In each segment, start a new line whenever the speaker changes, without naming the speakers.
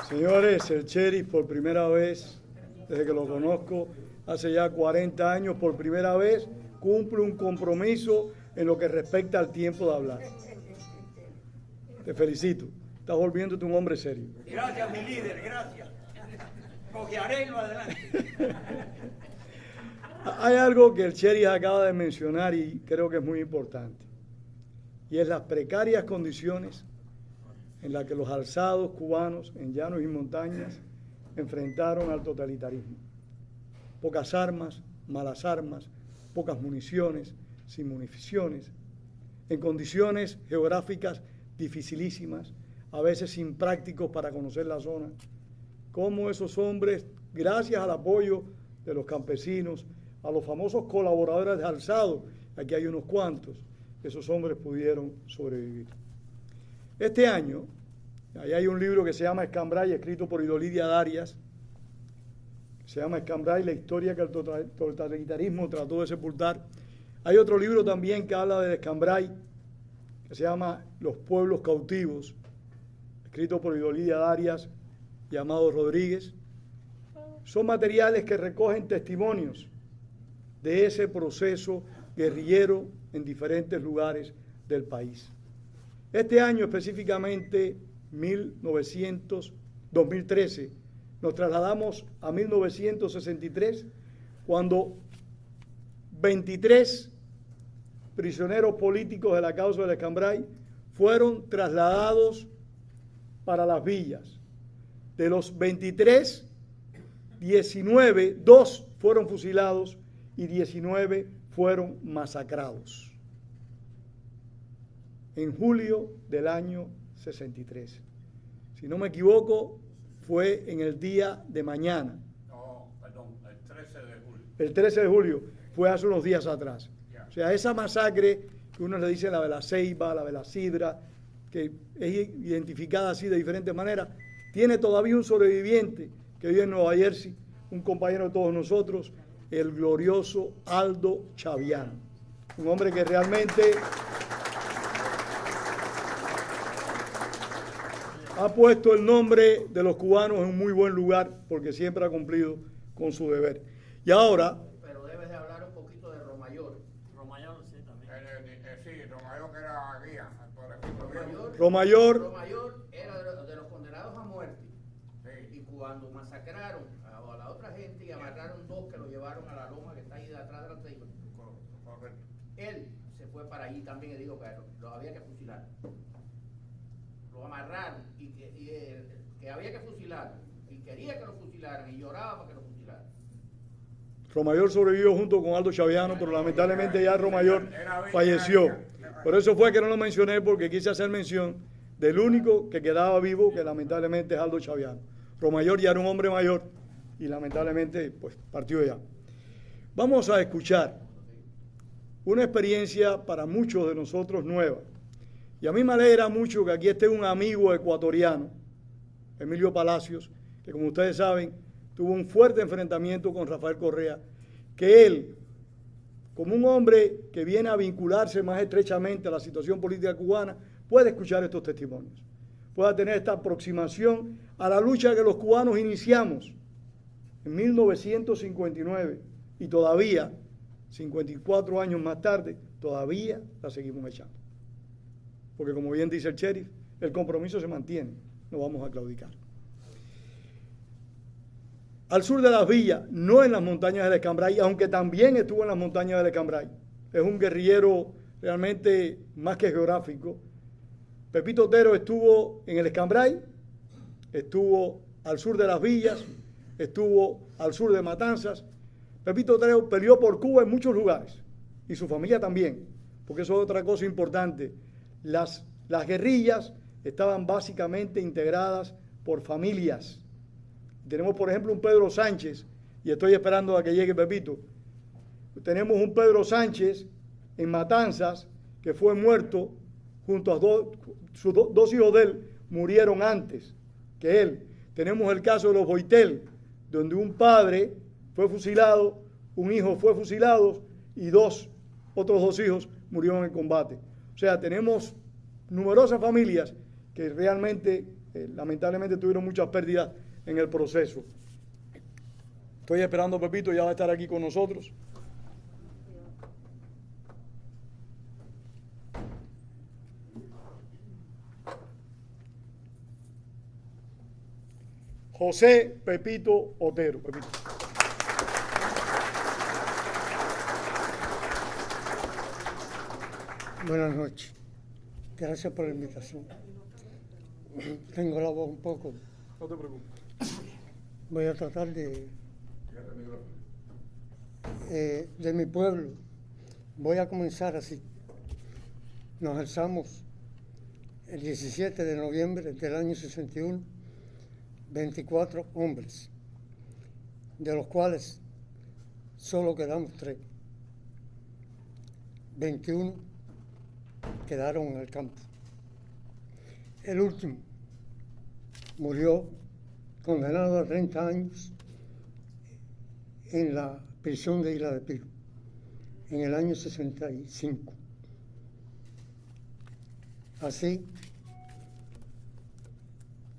Señores, el sheriff por primera vez, desde que lo conozco, hace ya 40 años, por primera vez, cumple un compromiso en lo que respecta al tiempo de hablar. Te felicito. Estás volviéndote un hombre serio.
Gracias, mi líder, gracias. Cojearé lo adelante.
Hay algo que el sheriff acaba de mencionar y creo que es muy importante. Y es las precarias condiciones en las que los alzados cubanos en llanos y montañas enfrentaron al totalitarismo. Pocas armas, malas armas, pocas municiones, sin municiones, en condiciones geográficas dificilísimas, a veces imprácticos para conocer la zona. Cómo esos hombres, gracias al apoyo de los campesinos, a los famosos colaboradores de alzado, aquí hay unos cuantos, esos hombres pudieron sobrevivir. Este año, ahí hay un libro que se llama Escambray, escrito por Idolidia Darias, se llama Escambray, la historia que el totalitarismo trató de sepultar. Hay otro libro también que habla de Escambray, que se llama Los pueblos cautivos, escrito por Idolidia Darias y Amado Rodríguez. Son materiales que recogen testimonios de ese proceso guerrillero en diferentes lugares del país. Este año específicamente, 2013, nos trasladamos a 1963, cuando 23 prisioneros políticos de la causa del Escambray fueron trasladados para las villas. De los 23, 2 fueron fusilados y 19 fueron masacrados. En julio del año 63. Si no me equivoco, fue en el día de mañana.
No, perdón, el 13 de julio.
El 13 de julio, fue hace unos días atrás. O sea, esa masacre que uno le dice la de la Ceiba, la de la Sidra, que es identificada así de diferentes maneras, tiene todavía un sobreviviente que vive en Nueva Jersey, un compañero de todos nosotros, el glorioso Aldo Chaviano. Un hombre que realmente ha puesto el nombre de los cubanos en un muy buen lugar porque siempre ha cumplido con su deber. Y ahora...
Pero debes de hablar un poquito de Romayor.
Romayor, sí, también.
Sí, Romayor que era guía.
Romayor
era de los condenados a muerte.
Sí.
Y cuando masacraron a la otra gente y amarraron 2 que lo llevaron a la loma que está ahí de atrás de la Ceiba,
Correcto.
él se fue para allí también y dijo que lo había que fusilar. Lo amarraron y que había que fusilarlo. Y quería que lo fusilaran y lloraba para que lo fusilaran.
Romayor sobrevivió junto con Aldo Chaviano, pero lamentablemente ya Romayor falleció. Por eso fue que no lo mencioné, porque quise hacer mención del único que quedaba vivo, que lamentablemente es Aldo Chaviano. Romayor ya era un hombre mayor y lamentablemente pues partió ya. Vamos a escuchar una experiencia para muchos de nosotros nueva. Y a mí me alegra mucho que aquí esté un amigo ecuatoriano, Emilio Palacios, que como ustedes saben, tuvo un fuerte enfrentamiento con Rafael Correa, que él, como un hombre que viene a vincularse más estrechamente a la situación política cubana, puede escuchar estos testimonios, pueda tener esta aproximación a la lucha que los cubanos iniciamos en 1959 y todavía, 54 años más tarde, todavía la seguimos echando. Porque como bien dice el sheriff, el compromiso se mantiene, no vamos a claudicar. Al sur de las villas, no en las montañas del Escambray, aunque también estuvo en las montañas del Escambray. Es un guerrillero realmente más que geográfico. Pepito Otero estuvo en el Escambray, estuvo al sur de las villas, estuvo al sur de Matanzas. Pepito Otero peleó por Cuba en muchos lugares, y su familia también, porque eso es otra cosa importante. Las guerrillas estaban básicamente integradas por familias. Tenemos, por ejemplo, un Pedro Sánchez, y estoy esperando a que llegue Pepito. Tenemos un Pedro Sánchez en Matanzas, que fue muerto junto a sus dos hijos de él, murieron antes que él. Tenemos el caso de los Boitel, donde un padre fue fusilado, un hijo fue fusilado y otros dos hijos murieron en el combate. O sea, tenemos numerosas familias que realmente lamentablemente tuvieron muchas pérdidas en el proceso. Estoy esperando a Pepito, ya va a estar aquí con nosotros. José Pepito Otero. Pepito.
Buenas noches. Gracias por la invitación. Tengo la voz un poco.
No te preocupes.
Voy a tratar de mi pueblo. Voy a comenzar así. Nos alzamos el 17 de noviembre del año 61, 24 hombres, de los cuales solo quedamos 3. 21 quedaron en el campo. El último murió condenado a 30 años en la prisión de Isla de Piro, en el año 65. Así,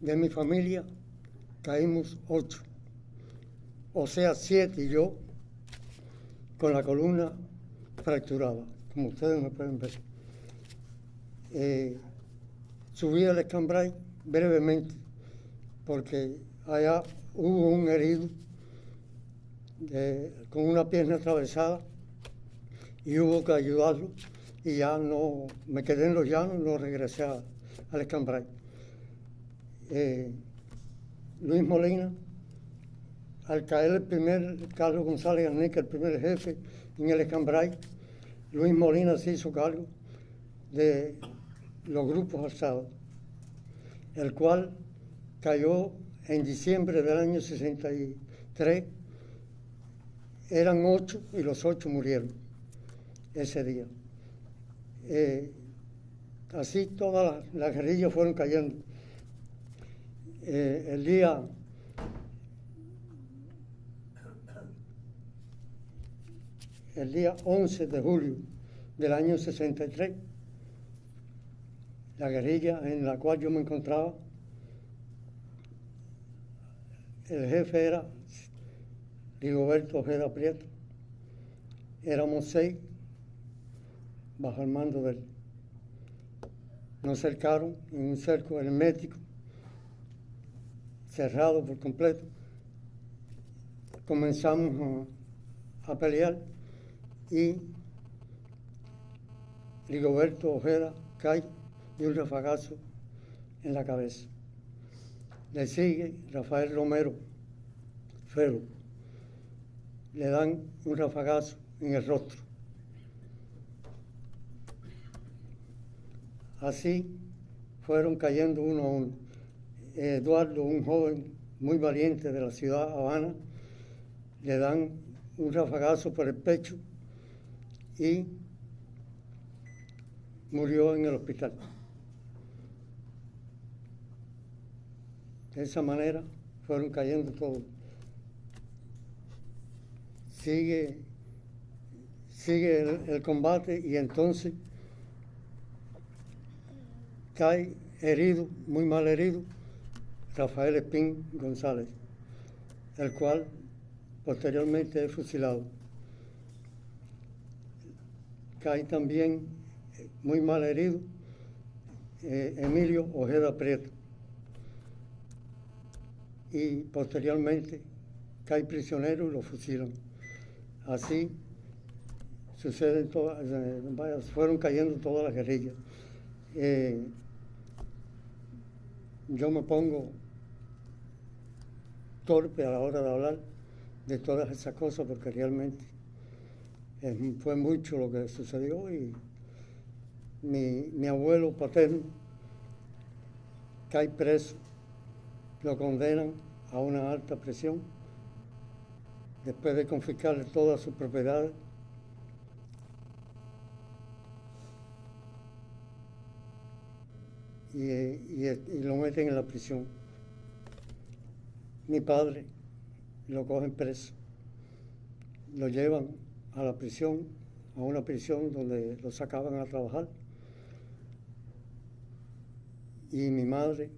de mi familia caímos 8, o sea 7 y yo, con la columna fracturada, como ustedes me pueden ver. Subí al escambray brevemente, porque allá hubo un herido con una pierna atravesada y hubo que ayudarlo, y ya no, me quedé en los llanos, no regresé al escambray. Luis Molina, al caer el primer, Carlos González Garnica, el primer jefe en el escambray, Luis Molina se hizo cargo de los grupos alzados, el cual cayó en diciembre del año 63. Eran 8 y los 8 murieron ese día. Así todas las guerrillas fueron cayendo. El día 11 de julio del año 63, la guerrilla en la cual yo me encontraba, el jefe era Rigoberto Ojeda Prieto. Éramos 6 bajo el mando de él. Nos cercaron en un cerco hermético, cerrado por completo. Comenzamos a pelear y Rigoberto Ojeda cae de un rafagazo en la cabeza. Le sigue Rafael Romero Fero. Le dan un rafagazo en el rostro. Así fueron cayendo uno a uno. Eduardo, un joven muy valiente de la ciudad de Habana, le dan un rafagazo por el pecho y murió en el hospital. De esa manera fueron cayendo todos. Sigue el combate, y entonces cae herido, muy mal herido, Rafael Espín González, el cual posteriormente es fusilado. Cae también muy mal herido Emilio Ojeda Prieto, y posteriormente cae prisionero y lo fusilan. Así suceden todas, fueron cayendo todas las guerrillas. Yo me pongo torpe a la hora de hablar de todas esas cosas, porque realmente fue mucho lo que sucedió, y mi abuelo paterno cae preso, lo condenan a una alta prisión después de confiscarle todas sus propiedades. Y lo meten en la prisión. Mi padre lo cogen preso, lo llevan a la prisión, a una prisión donde lo sacaban a trabajar, y mi madre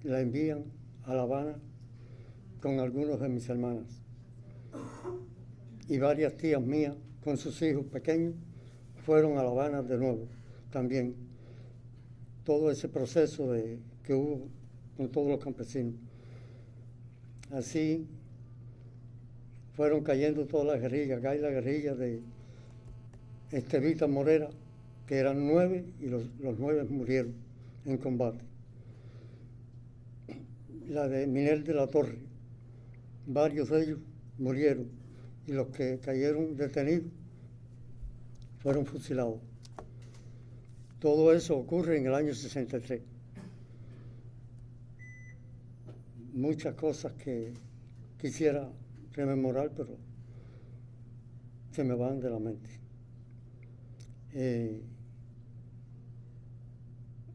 la envían a La Habana con algunos de mis hermanas. Y varias tías mías con sus hijos pequeños fueron a La Habana de nuevo también. Todo ese proceso que hubo con todos los campesinos. Así fueron cayendo todas las guerrillas. Cae la guerrilla de Estevita Morera, que eran 9 y los 9 murieron en combate. La de Minel de la Torre, varios de ellos murieron y los que cayeron detenidos fueron fusilados. Todo eso ocurre en el año 63. Muchas cosas que quisiera rememorar, pero se me van de la mente.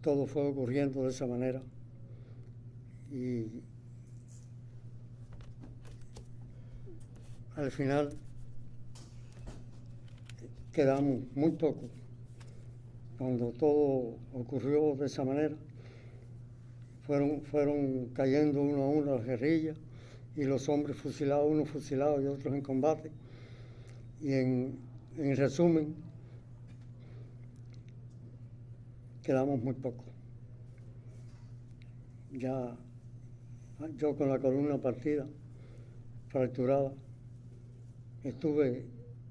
Todo fue ocurriendo de esa manera y al final quedamos muy pocos. Cuando todo ocurrió de esa manera, fueron cayendo uno a uno las guerrillas y los hombres fusilados, unos fusilados y otros en combate. Y en resumen, quedamos muy pocos. Ya yo con la columna partida, fracturada, estuve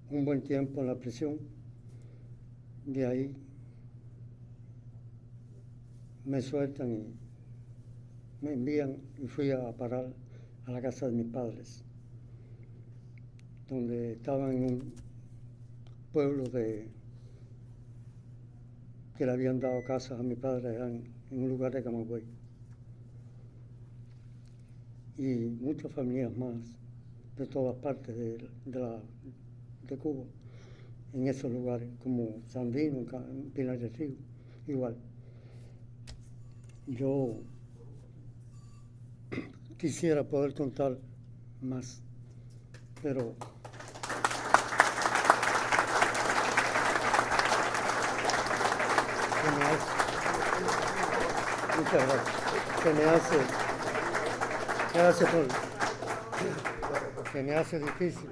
un buen tiempo en la prisión. De ahí me sueltan y me envían y fui a parar a la casa de mis padres, donde estaban en un pueblo que le habían dado casas a mi padre en un lugar de Camagüey. Y muchas familias más de todas partes de Cuba, en esos lugares, como Sandino, Pinar del Río, igual. Yo quisiera poder contar más, pero muchas gracias. Se me hace difícil.